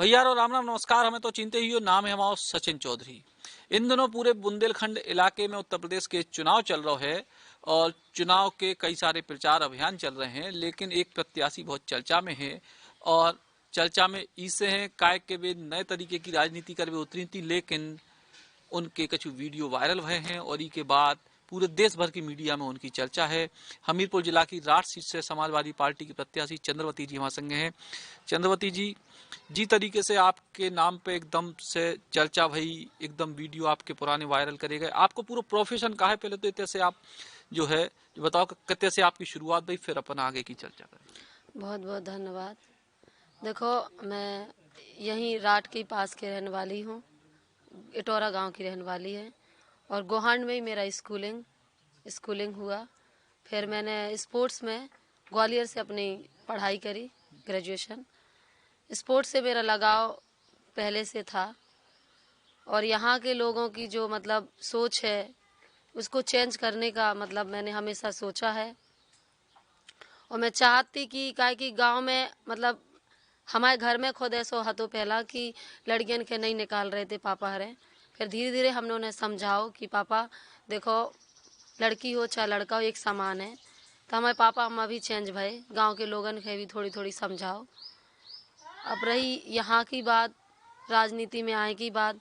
भैया रो राम राम नमस्कार। हमें तो चिंते ही हो, नाम है हमारा सचिन चौधरी। इन दिनों पूरे बुंदेलखंड इलाके में उत्तर प्रदेश के चुनाव चल रहे हैं और चुनाव के कई सारे प्रचार अभियान चल रहे हैं, लेकिन एक प्रत्याशी बहुत चर्चा में है और चर्चा में इससे है काय के वे नए तरीके की राजनीति कर वे उतरी थी, लेकिन उनके कुछ वीडियो वायरल हुए हैं और के बाद पूरे देश भर की मीडिया में उनकी चर्चा है। हमीरपुर जिला की राठ सीट से समाजवादी पार्टी की प्रत्याशी चंद्रवती जी हमारे संग हैं। चंद्रवती जी, जी तरीके से आपके नाम पे एकदम से चर्चा भई, एकदम वीडियो आपके पुराने वायरल करे गए। आपको पूरा प्रोफेशन का है, पहले तो इतने से आप जो है जो बताओ कितने से आपकी शुरुआत भई, फिर अपन आगे की चर्चा करें। बहुत बहुत धन्यवाद। देखो, मैं यहीं राठ के पास के रहने वाली हूँ, इटौरा गांव की रहने वाली है और गोहांड में ही मेरा स्कूलिंग हुआ। फिर मैंने स्पोर्ट्स में ग्वालियर से अपनी पढ़ाई करी, ग्रेजुएशन। स्पोर्ट्स से मेरा लगाव पहले से था और यहाँ के लोगों की जो मतलब सोच है उसको चेंज करने का मतलब मैंने हमेशा सोचा है। और मैं चाहती कि काहे कि गांव में मतलब हमारे घर में खुद ऐसा हतो पहला कि लड़कियन के नहीं निकाल रहे थे पापा हरे। फिर धीरे धीरे हमने उन्हें समझाओ कि पापा देखो, लड़की हो चाहे लड़का हो एक समान है। तो हमारे पापा अम्मा भी चेंज भये, गांव के लोगन के भी थोड़ी थोड़ी समझाओ। अब रही यहाँ की बात, राजनीति में आए की बात,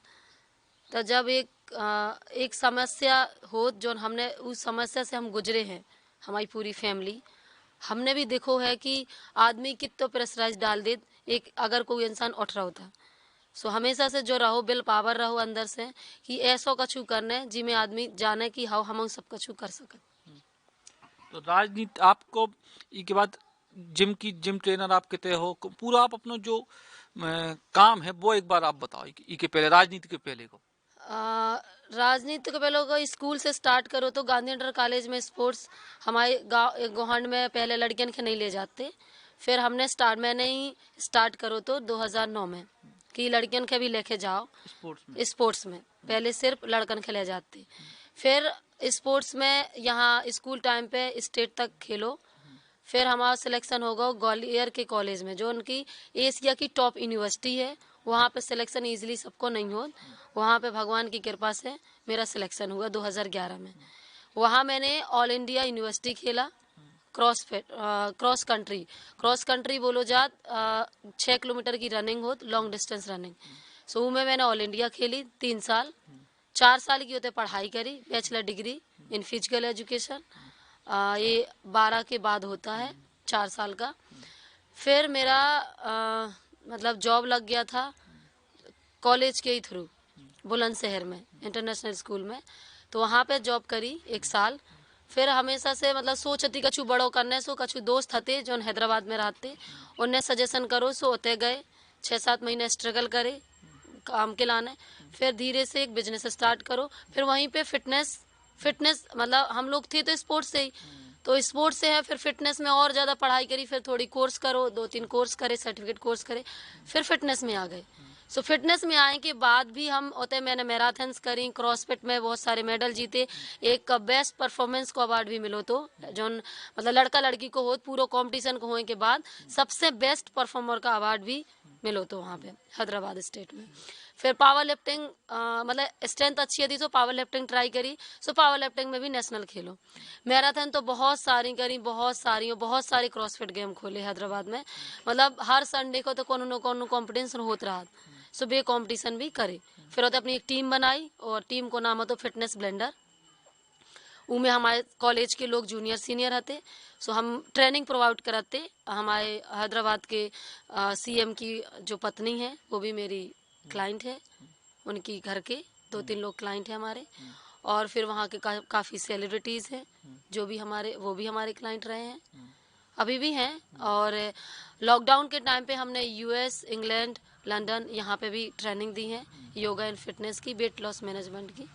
तो जब एक समस्या हो जो हमने उस समस्या से हम गुजरे हैं, हमारी पूरी फैमिली, हमने भी देखो है कि आदमी कितो प्रेशराइज डाल दे एक अगर कोई इंसान उठ रहा होता। सो हमेशा से जो रहो बिल पावर रहो अंदर से कि ऐसा कछु करने जिसमें आदमी जाने कि हाँ हम सब कछु कर सकते। तो राजनीति आपको के बाद जिम ट्रेनर आप कितने हो, पूरा आप अपना जो काम है वो एक बार आप बताओ। के पहले राजनीति के पहले को राजनीति के पहले को स्कूल से स्टार्ट करो तो गांधी इंटर कॉलेज में स्पोर्ट्स हमारे गाँव गोहांड में पहले लड़कियन के नहीं ले जाते। फिर मैंने ही स्टार्ट करो तो 2009 में कि लड़कियन के भी लेके जाओ स्पोर्ट्स में पहले सिर्फ लड़कन के ले जाते। फिर स्पोर्ट्स में यहाँ स्कूल टाइम पे स्टेट तक खेलो। फिर हमारा सिलेक्शन होगा ग्वालियर के कॉलेज में जो उनकी एशिया की टॉप यूनिवर्सिटी है। वहाँ पे सिलेक्शन इजीली सबको नहीं हो, वहाँ पे भगवान की कृपा से मेरा सिलेक्शन हुआ 2011 में। वहाँ मैंने ऑल इंडिया यूनिवर्सिटी खेला, क्रॉस कंट्री बोलो जात 6 किलोमीटर की रनिंग हो, लॉन्ग डिस्टेंस रनिंग। सो में मैंने ऑल इंडिया खेली 3 साल। 4 साल की होते पढ़ाई करी, bachelor degree in physical education. ये 12 के बाद होता है 4 साल का। फिर मेरा मतलब जॉब लग गया था कॉलेज के ही थ्रू बुलंदशहर में इंटरनेशनल स्कूल में। तो वहाँ पे जॉब करी 1 साल। फिर हमेशा से मतलब सोचती कछु बड़ो करने सो कछु दोस्त हते जो हैदराबाद में रहते, उन्हें सजेशन करो सो होते गए 6-7 महीने स्ट्रगल करे काम के लाने। फिर धीरे से एक बिजनेस स्टार्ट करो। फिर वहीं पे फिटनेस मतलब हम लोग थे तो स्पोर्ट्स से ही, तो स्पोर्ट्स से है। फिर फिटनेस में और ज़्यादा पढ़ाई करी, फिर थोड़ी कोर्स करो, 2-3 कोर्स करे, सर्टिफिकेट कोर्स करे, फिर फिटनेस में आ गए। सो फिटनेस में आने के बाद भी हम होते मैंने मैराथन्स करी, क्रॉसफिट में बहुत सारे मेडल जीते। एक बेस्ट परफॉर्मेंस को अवार्ड भी मिलो तो जो मतलब लड़का लड़की को हो पूरा कंपटीशन को होने के बाद सबसे बेस्ट परफॉर्मर का अवार्ड भी मिलो तो वहाँ पे हैदराबाद स्टेट में। फिर पावर लिफ्टिंग मतलब स्ट्रेंथ अच्छी थी तो पावर लिफ्टिंग ट्राई करी। सो पावर लिफ्टिंग में भी नेशनल खेलो। मैराथन तो बहुत सारी करी, बहुत सारे क्रॉसफिट गेम खोले हैदराबाद में। मतलब हर संडे को तो कोनो न कोनो कॉम्पिटिशन होता रहा। सो बे कॉम्पिटिशन भी करे। फिर होते अपनी एक टीम बनाई और टीम को नाम हो तो फिटनेस ब्लेंडर। उनमें हमारे कॉलेज के लोग जूनियर सीनियर हते। सो हम ट्रेनिंग प्रोवाइड कराते। हमारे हैदराबाद के सीएम की जो पत्नी है वो भी मेरी क्लाइंट है, उनकी घर के 2-3 लोग क्लाइंट हैं हमारे। और फिर वहाँ के काफ़ी सेलिब्रिटीज़ हैं जो भी वो भी हमारे क्लाइंट रहे हैं, अभी भी हैं। और लॉकडाउन के टाइम पे हमने यूएस, इंग्लैंड, लंदन यहाँ पे भी ट्रेनिंग दी है योगा एंड फिटनेस की, वेट लॉस मैनेजमेंट की,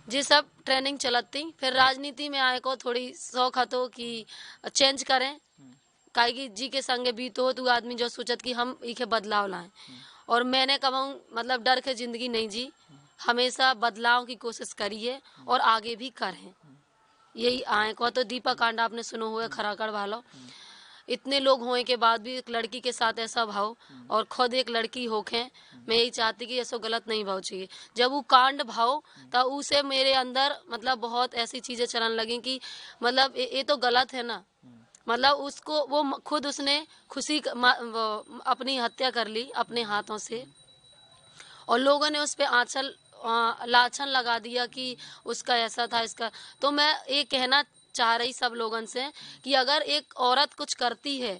जी सब ट्रेनिंग चलती। फिर राजनीति में आए को थोड़ी शौक हतो कि चेंज करें, काहे कि जी के संगे बीतो हो तो आदमी जो सोचत कि हम इके बदलाव लाएं। और मैंने कभी मतलब डर के ज़िंदगी नहीं जी, हमेशा बदलाव की कोशिश करी है और आगे भी करें। यही आए को तो दीपा कांड आपने सुनो हुआ खराकड़ वालों, इतने लोग होने के बाद भी एक लड़की के साथ ऐसा भाव, और खुद एक लड़की होके मैं यही चाहती कि ऐसा गलत नहीं भाव चाहिए। जब वो कांड भाव तब उसे मेरे अंदर मतलब बहुत ऐसी चीजें चलने लगी कि मतलब ये तो गलत है ना। मतलब उसको वो खुद उसने वो अपनी हत्या कर ली अपने हाथों से, और लोगों ने उस पे लाछन लगा दिया कि उसका ऐसा था इसका। तो मैं ये कहना चाह रही सब लोगों से कि अगर एक औरत कुछ करती है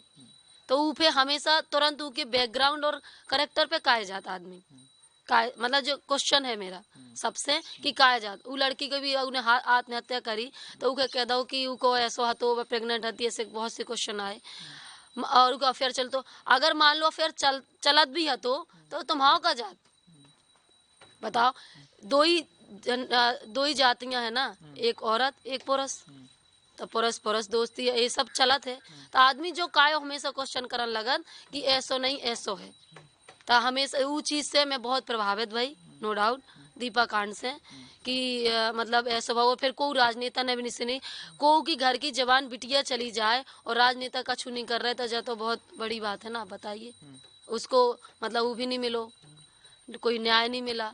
तो ऊपे हमेशा तुरंत उसके बैकग्राउंड और करेक्टर पे काहे जाता आदमी का, मतलब जो क्वेश्चन है मेरा सबसे कि काहे जात वो लड़की को भी उन्हें आत्महत्या करी तो उके कह दो कि उको ऐसा हतो वो प्रेग्नेंट हती, ऐसे बहुत से क्वेश्चन आए। और उका अफेयर चलतो, अगर मान लो अफेयर चलत भी हतो तो तुम्हारा का जात बताओ। दो ही जातियां है ना, एक औरत एक पुरुष, तो पुरुष पुरुष दोस्ती ये सब चलत है। तो आदमी जो कायो हमेशा क्वेश्चन करन लगन कि ऐसो नहीं ऐसो है। तो हमेशा वो चीज से मैं बहुत प्रभावित भई, नो डाउट, दीपा कांड से कि मतलब ऐसा भाव फिर को राजनेता ने भी नहीं सुनी, को की घर की जवान बिटिया चली जाए और राजनेता का छू नहीं कर रहे, तो जा तो बहुत बड़ी बात है ना। बताइए, उसको मतलब वो भी नहीं मिलो, कोई न्याय नहीं मिला,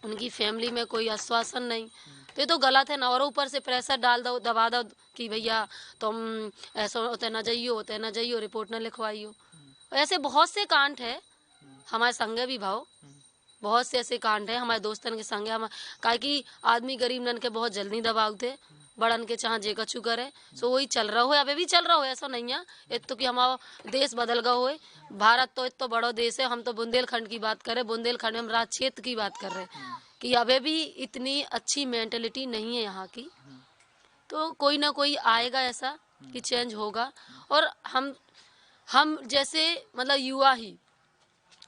उनकी फैमिली में कोई आश्वासन नहीं, तो ये तो गलत है ना। और ऊपर से प्रेशर डाल दो, दबा दो कि भैया तुम ऐसा होते ना जाइयो रिपोर्ट ना लिखवाइयो। ऐसे बहुत से कांड है हमारे संग भी भाव, बहुत से ऐसे कांड है हमारे दोस्तन के संग। हम काहे कि आदमी गरीब नन के बहुत जल्दी दबाव थे, बड़न के चाह जे कछु करे, सो वही चल रहा हो, अभी भी चल रहा हो, ऐसा नहीं है। इतो कि हमारा देश बदल गया हो, भारत तो इतना बड़ा देश है। हम तो बुंदेलखंड की बात करें, बुंदेलखंड में हम राज क्षेत्र की बात कर रहे हैं कि अभी भी इतनी अच्छी मेंटेलिटी नहीं है यहाँ की। तो कोई ना कोई आएगा ऐसा कि चेंज होगा, और हम जैसे मतलब युवा ही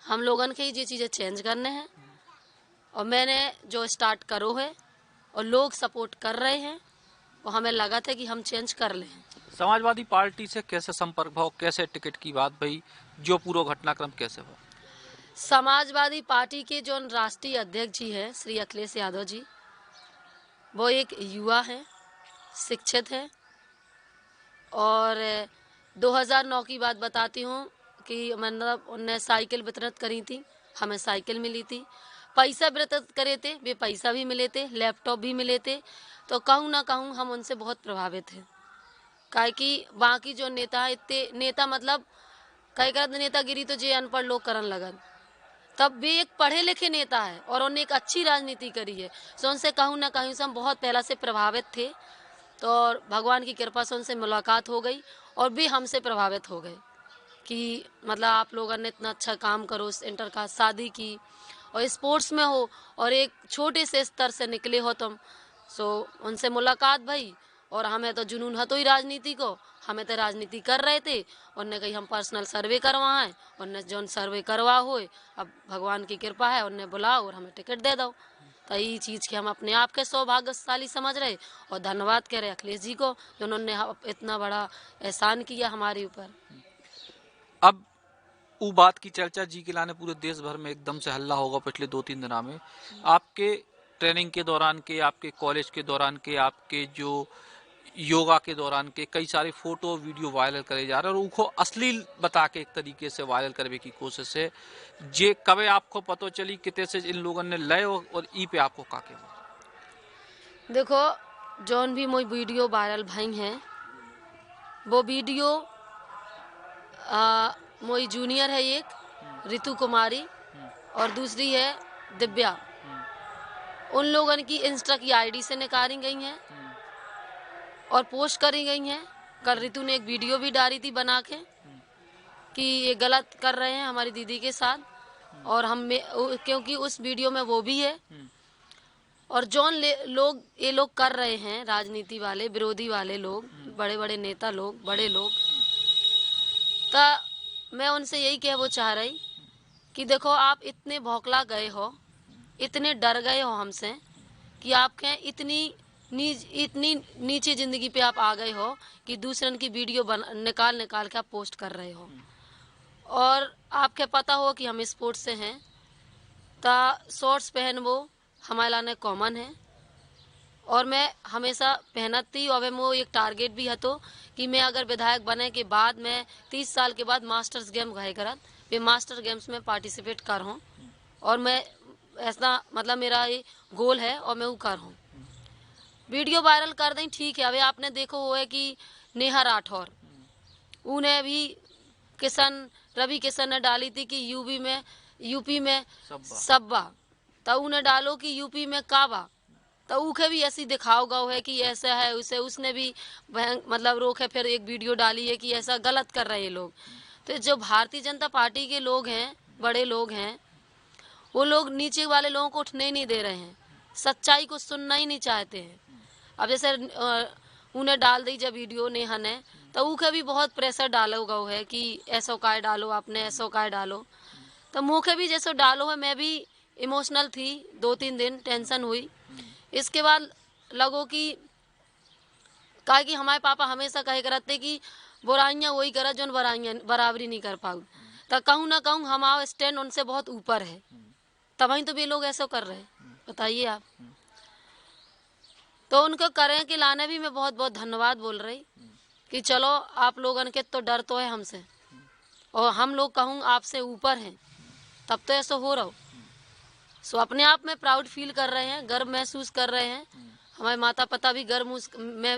हम लोगन के ये चीज़ें चेंज करने हैं, और मैंने जो स्टार्ट करो है और लोग सपोर्ट कर रहे हैं, और हमें लगा था कि हम चेंज कर लें। समाजवादी पार्टी से कैसे संपर्क भाव, कैसे टिकट की बात भई, जो पूरा घटनाक्रम कैसे हुआ? समाजवादी पार्टी के जो राष्ट्रीय अध्यक्ष जी हैं श्री अखिलेश यादव जी, वो एक युवा है, शिक्षित है, और 2009 की बात बताती हूँ कि मतलब उनने साइकिल वितरित करी थी, हमें साइकिल मिली थी। पैसा वितरित करे थे, वे पैसा भी मिले थे, लैपटॉप भी मिले थे। तो कहूँ ना कहूँ हम उनसे बहुत प्रभावित हैं, काहे कि बाकी जो नेता है इतने नेता मतलब कई कर नेतागिरी तो जे अनपढ़ लोग करन लगन, तब भी एक पढ़े लिखे नेता है और उन्होंने एक अच्छी राजनीति करी है। सो उनसे कहूँ ना कहूँ से हम बहुत पहला से प्रभावित थे, तो और भगवान की कृपा से उनसे मुलाकात हो गई और भी हमसे प्रभावित हो गए कि मतलब आप लोगों ने इतना अच्छा काम करो, इंटर कास्ट शादी की और स्पोर्ट्स में हो और एक छोटे से स्तर से निकले हो तुम। सो उनसे मुलाकात भई, और हमें तो जुनून है तो ही राजनीति को, हमें तो राजनीति कर रहे थे। उनने कही हम पर्सनल सर्वे करवाएं, उनने जो सर्वे करवा हो, अब भगवान की कृपा है, उनने बुलाओ और हमें टिकट दे दो। तो ये चीज़ के हम अपने आप के सौभाग्यशाली समझ रहे और धन्यवाद कह रहे अखिलेश जी को, जिन्होंने इतना बड़ा एहसान किया हमारे ऊपर। अब वो बात की चर्चा जी के लाने पूरे देश भर में एकदम से हल्ला होगा पिछले 2-3 दिनों में। आपके ट्रेनिंग के दौरान के, आपके कॉलेज के दौरान के, आपके जो योगा के दौरान के कई सारे फोटो वीडियो वायरल करे जा रहे हैं और उनको अश्लील बता के एक तरीके से वायरल करने की कोशिश है। जे कবে आपको पता चली कितने से इन लोगों ने लय और ई पे आपको काके हुआ? देखो, जौन भी मोई वीडियो वायरल भई हैं, वो वीडियो मोई जूनियर है एक ऋतु कुमारी और दूसरी है दिव्या, उन लोगों की इंस्टा की आईडी से निकाली गई हैं और पोस्ट करी गई हैं। कल ऋतु ने एक वीडियो भी डाली थी बना के कि ये गलत कर रहे हैं हमारी दीदी के साथ, और हम क्योंकि उस वीडियो में वो भी है। और जौन लोग ये लोग कर रहे हैं, राजनीति वाले विरोधी वाले लोग, बड़े बड़े नेता लोग, बड़े लोग, तो मैं उनसे यही कहना चाह रही कि देखो, आप इतने भौकला गए हो, इतने डर गए हो हमसे कि आपके इतनी नीचे जिंदगी पे आप आ गए हो कि दूसरन की वीडियो निकाल के आप पोस्ट कर रहे हो। और आपके पता हो कि हम स्पोर्ट्स से हैं, तो शॉर्ट्स पहन वो हमारे लाने कॉमन है, और मैं हमेशा मेहनत थी और वो एक टारगेट भी हतो कि मैं अगर विधायक बने के बाद मैं 30 साल के बाद मास्टर्स गेम गए करत वे मास्टर गेम्स में पार्टिसिपेट कर हूँ और मैं ऐसा मतलब मेरा ये गोल है और मैं वो कर हूँ। वीडियो वायरल कर दें ठीक है। अभी आपने देखो हो है कि नेहा राठौर उन्हें भी रवि किशन ने डाली थी कि यूपी में सब्बा तो उन्हें डालो कि यूपी में काबा तो उखे भी ऐसी दिखाओ गाओ है कि ऐसा है उसे उसने भी मतलब रोके फिर एक वीडियो डाली है कि ऐसा गलत कर रहे हैं लोग। तो जो भारतीय जनता पार्टी के लोग हैं बड़े लोग हैं वो लोग नीचे वाले लोगों को उठने ही नहीं दे रहे हैं, सच्चाई को सुनना ही नहीं चाहते हैं। अब जैसे उन्हें डाल दी जब वीडियो नेहा ने तो उखे भी बहुत प्रेशर डालो गो है कि ऐसा काय डालो आपने ऐसा काय डालो तो मुखे भी जैसे डालो है। मैं भी इमोशनल थी 2-3 दिन टेंशन हुई। इसके बाद लगो कि कहा कि हमारे पापा हमेशा कहे करते कि बुराइयाँ वही करा जो बराबरी नहीं कर पाऊ तो कहूँ ना कहूँ हमारा स्टैंड उनसे बहुत ऊपर है तभी तो भी लोग ऐसा कर रहे हैं। बताइए आप। तो उनको करें कि लाने भी मैं बहुत बहुत धन्यवाद बोल रही कि चलो आप लोगन के तो डर तो है हमसे और हम लोग कहूँ आपसे ऊपर हैं तब तो ऐसा हो रहा हो। सो अपने आप में प्राउड फील कर रहे हैं, गर्व महसूस कर रहे हैं। हमारे माता पिता भी गर्व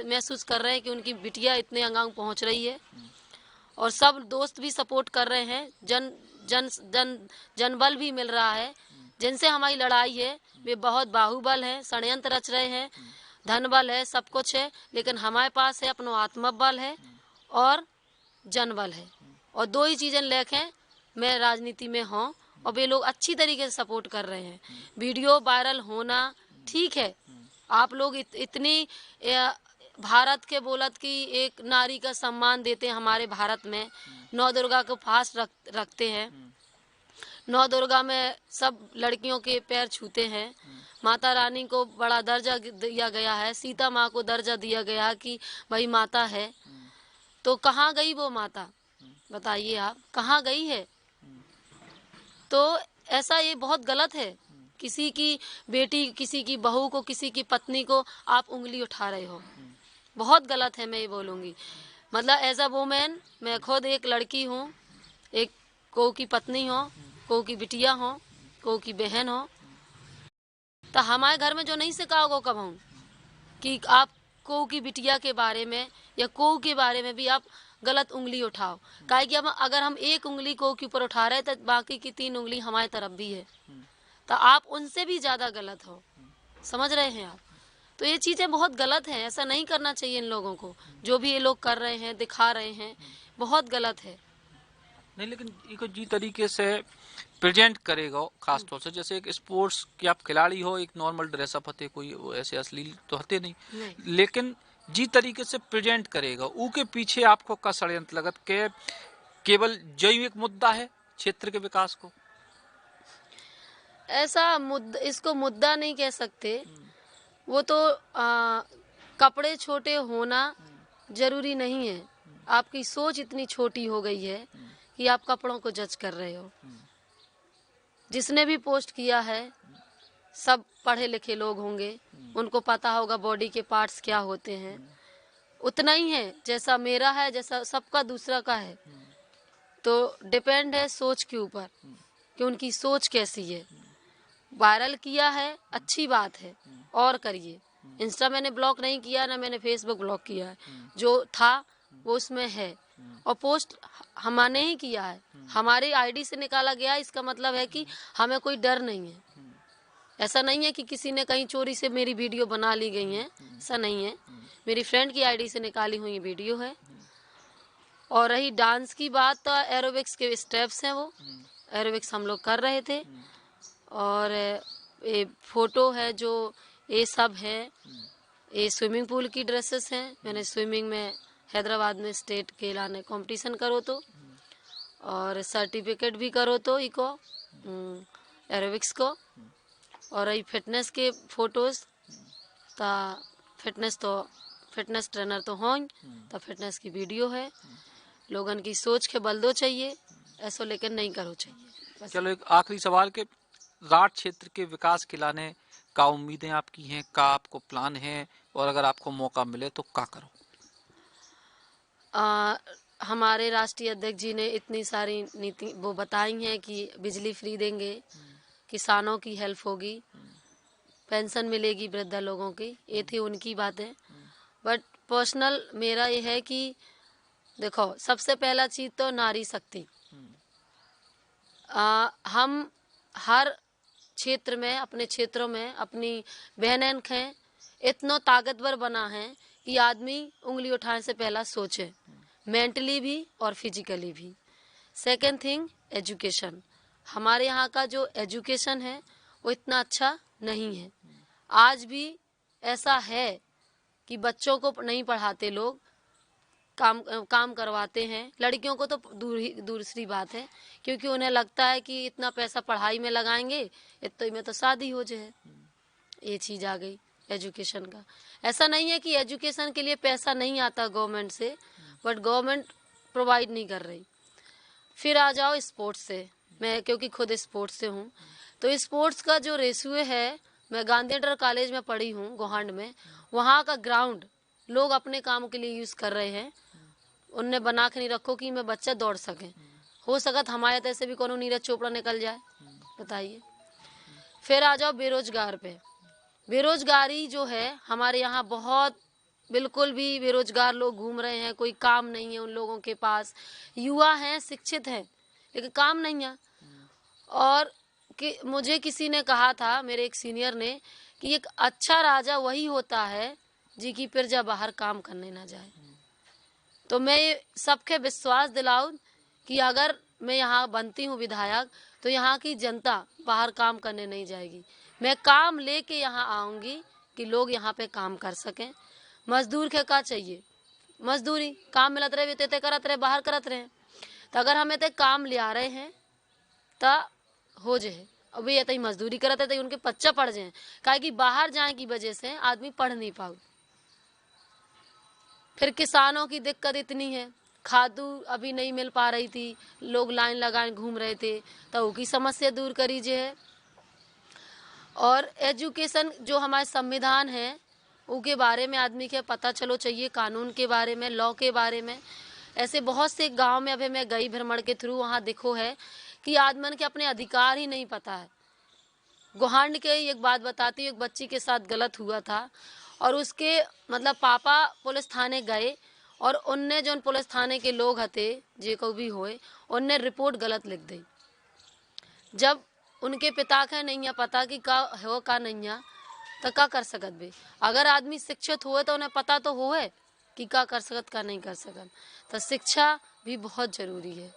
महसूस कर रहे हैं कि उनकी बिटिया इतने अंगांग पहुंच रही है और सब दोस्त भी सपोर्ट कर रहे हैं। जनबल भी मिल रहा है। जिनसे हमारी लड़ाई है वे बहुत बाहुबल है, षड्यंत्र रच रहे हैं, धन बल है, सब कुछ है, लेकिन हमारे पास है अपना आत्मबल है और जनबल है और दो ही चीजें लेके मैं राजनीति में हूँ और वे लोग अच्छी तरीके से सपोर्ट कर रहे हैं। वीडियो वायरल होना ठीक है। आप लोग इतनी भारत के बोलत की एक नारी का सम्मान देते हैं हमारे भारत में, नौ दुर्गा को पास रखते हैं। नौ दुर्गा में सब लड़कियों के पैर छूते हैं। माता रानी को बड़ा दर्जा दिया गया है, सीता माँ को दर्जा दिया गया कि भाई माता है। तो कहाँ गई वो माता, बताइए आप कहाँ गई है। तो ऐसा ये बहुत गलत है। किसी की बेटी, किसी की बहू को, किसी की पत्नी को आप उंगली उठा रहे हो, बहुत गलत है। मैं ये बोलूँगी मतलब एज अ वुमेन मैं खुद एक लड़की हूँ, एक को की पत्नी हो, को की बिटिया हो, को की बहन हो। तो हमारे घर में जो नहीं सिखाओ गो कब हूँ कि आप को की बिटिया के बारे में या को के बारे में भी आप गलत उंगली उठाओ। काहे कि अगर हम एक उंगली को के ऊपर उठा रहे तो बाकी की 3 उंगली हमारी तरफ भी है, तो आप उनसे भी ज़्यादा गलत हो। समझ रहे हैं आप। तो ये चीज़ें बहुत गलत हैं, ऐसा नहीं करना चाहिए इन लोगों को। जो भी ये लोग कर रहे हैं, दिखा रहे हैं, बहुत गलत है। नहीं, लेकिन इनको जी तरीके से प्रेजेंट करेगा, खासतौर से जैसे एक स्पोर्ट्स की आप खिलाड़ी हो, एक नॉर्मल ड्रेसअप होते, कोई ऐसे अश्लील तो होते नहीं, लेकिन जी तरीके से प्रेजेंट करेगा। ऊ के पीछे आपको का षड्यंत्र लगत के केवल जैविक मुद्दा है क्षेत्र के विकास को? ऐसा मुद्दा, इसको मुद्दा नहीं कह सकते। वो तो कपड़े छोटे होना जरूरी नहीं है। आपकी सोच इतनी छोटी हो गई है कि आप कपड़ों को जज कर रहे हो। जिसने भी पोस्ट किया है सब पढ़े लिखे लोग होंगे, उनको पता होगा बॉडी के पार्ट्स क्या होते हैं। उतना ही है जैसा मेरा है, जैसा सबका दूसरा का है। तो डिपेंड है सोच के ऊपर कि उनकी सोच कैसी है। वायरल किया है अच्छी बात है और करिए। इंस्टा मैंने ब्लॉक नहीं किया, ना मैंने फेसबुक ब्लॉक किया है। जो था वो उसमें है और पोस्ट हमने ही किया है, हमारी आईडी से निकाला गया। इसका मतलब है कि हमें कोई डर नहीं है। ऐसा नहीं है कि किसी ने कहीं चोरी से मेरी वीडियो बना ली गई है, ऐसा नहीं है। मेरी फ्रेंड की आईडी से निकाली हुई वीडियो है। और रही डांस की बात, तो एरोबिक्स के स्टेप्स हैं, वो एरोबिक्स हम लोग कर रहे थे। और ये फोटो है जो ये सब है, ये स्विमिंग पूल की ड्रेसेस हैं। मैंने स्विमिंग में हैदराबाद में स्टेट के लाने कंपटीशन करो तो, और सर्टिफिकेट भी करो तो इको एरोबिक्स को। और ये फिटनेस के फोटोज ता फिटनेस ट्रेनर तो हों, तो फिटनेस की वीडियो है। लोगन की सोच के बल दो चाहिए, ऐसा लेकिन नहीं करो चाहिए। चलो एक आखिरी सवाल के राठ क्षेत्र के विकास के लाने का उम्मीदें आपकी हैं, का आपको प्लान है, और अगर आपको मौका मिले तो का करो? हमारे राष्ट्रीय अध्यक्ष जी ने इतनी सारी नीति वो बताई हैं कि बिजली फ्री देंगे, किसानों की हेल्प होगी, पेंशन मिलेगी वृद्धा लोगों की, ये थी उनकी बातें। बट पर्सनल मेरा ये है कि देखो, सबसे पहला चीज तो नारी शक्ति। हम हर क्षेत्र में, अपने क्षेत्रों में अपनी बहन हैं इतना ताकतवर बना है कि आदमी उंगली उठाने से पहला सोचे, मेंटली भी और फिजिकली भी। Second thing, education. हमारे यहाँ का जो एजुकेशन है वो इतना अच्छा नहीं है। आज भी ऐसा है कि बच्चों को नहीं पढ़ाते लोग, काम करवाते हैं। लड़कियों को तो दूसरी बात है, क्योंकि उन्हें लगता है कि इतना पैसा पढ़ाई में लगाएंगे इतने में तो शादी हो जाए। ये चीज़ आ गई एजुकेशन का। ऐसा नहीं है कि एजुकेशन के लिए पैसा नहीं आता गवर्नमेंट से, बट गवर्नमेंट प्रोवाइड नहीं कर रही। फिर आ जाओ स्पोर्ट्स से। मैं क्योंकि खुद स्पोर्ट्स से हूँ, तो स्पोर्ट्स का जो रेशियो है, मैं गांधी इंटर कॉलेज में पढ़ी हूँ गोहांड में, वहाँ का ग्राउंड लोग अपने काम के लिए यूज़ कर रहे हैं। उनने बना के नहीं रखो कि मैं बच्चा दौड़ सके। हो सकत हमारे तैसे भी कोनो नीरज चोपड़ा निकल जाए, बताइए। फिर आ जाओ बेरोजगार पे। बेरोजगारी जो है हमारे यहाँ बहुत, बिल्कुल भी बेरोजगार लोग घूम रहे हैं, कोई काम नहीं है उन लोगों के पास। युवा हैं, शिक्षित हैं, लेकिन काम नहीं है। और कि मुझे किसी ने कहा था, मेरे एक सीनियर ने, कि एक अच्छा राजा वही होता है जी की प्रजा बाहर काम करने ना जाए। तो मैं सबके विश्वास दिलाऊं कि अगर मैं यहाँ बनती हूँ विधायक, तो यहाँ की जनता बाहर काम करने नहीं जाएगी। मैं काम लेके यहाँ आऊँगी कि लोग यहाँ पे काम कर सकें। मजदूर के का चाहिए, मजदूरी काम मिलत रहे, ते करत रहे, बाहर करत रहे। तो अगर हमें ते काम ले आ रहे हैं तो हो जाए। अब ये तो मजदूरी करते तो उनके बच्चा पढ़ जाए, काहे कि बाहर जाए की वजह से आदमी पढ़ नहीं पाऊ। फिर किसानों की दिक्कत इतनी है, खादू अभी नहीं मिल पा रही थी, लोग लाइन लगाए घूम रहे थे, तो उसकी समस्या दूर करीजिए। और एजुकेशन जो हमारे संविधान है उसके बारे में आदमी के पता चलो चाहिए, कानून के बारे में, लॉ के बारे में। ऐसे बहुत से गांव में अभी मैं गई भ्रमण के थ्रू, वहाँ देखो है कि आदमन के अपने अधिकार ही नहीं पता है। गोहांड के एक बात बताती हूँ, एक बच्ची के साथ गलत हुआ था और उसके मतलब पापा पुलिस थाने गए और उनने जो पुलिस थाने के लोग हते जे को भी होए, उनने रिपोर्ट गलत लिख दी। जब उनके पिता का नहीं पता कि का हो का नहीं, तो का कर सकत बे। अगर आदमी शिक्षित हुए तो उन्हें पता तो होए कि का कर सकत का नहीं कर सकत। तो शिक्षा भी बहुत जरूरी है।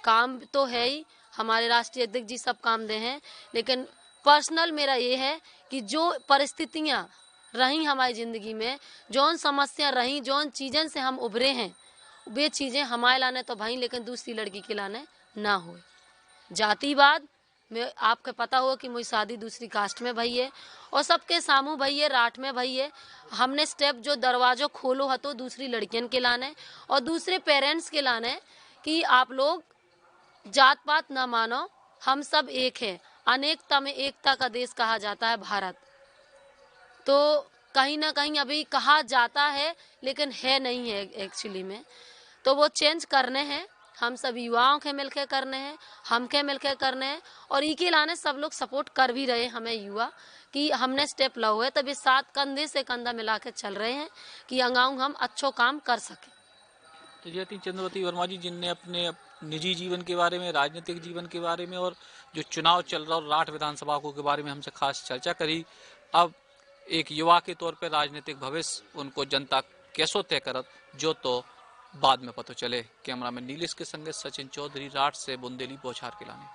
काम तो है ही, हमारे राष्ट्रीय अध्यक्ष जी सब काम दे हैं, लेकिन पर्सनल मेरा ये है कि जो परिस्थितियाँ रही हमारी ज़िंदगी में, जौन समस्या रही, जौन चीज़न से हम उभरे हैं, वे चीज़ें हमारे लाने तो भाई, लेकिन दूसरी लड़की के लाने ना हो। जातिवाद में आपको पता हो कि मुझे शादी दूसरी कास्ट में भई है और सबके सामू भई है, राठ में भई है। हमने स्टेप जो दरवाजो खोलो है तो दूसरी लड़कियन के लाने और दूसरे पेरेंट्स के लाने कि आप लोग जात पात ना मानो, हम सब एक हैं। अनेकता में एकता का देश कहा जाता है भारत। तो कहीं ना कहीं अभी कहा जाता है लेकिन है नहीं है एक्चुअली में। तो वो चेंज करने हैं, हम सब युवाओं के मिलकर करने हैं, हम के मिलकर करने हैं। और ई के लाने सब लोग सपोर्ट कर भी रहे हमें युवा कि हमने स्टेप ला हुआ है, तभी साथ कंधे से कंधा मिला के चल रहे हैं कि अंगाऊं हम अच्छो काम कर सकें। तो जयती चंद्रवती वर्मा जी, जिनने अपने निजी जीवन के बारे में, राजनीतिक जीवन के बारे में और जो चुनाव चल रहा और राठ विधानसभा को के बारे में हमसे खास चर्चा करी। अब एक युवा के तौर पर राजनीतिक भविष्य उनको जनता कैसो तय करत, जो तो बाद में पता चले। कैमरामैन नीलेश के संगे सचिन चौधरी, राठ से बुंदेली बौछार के लाने।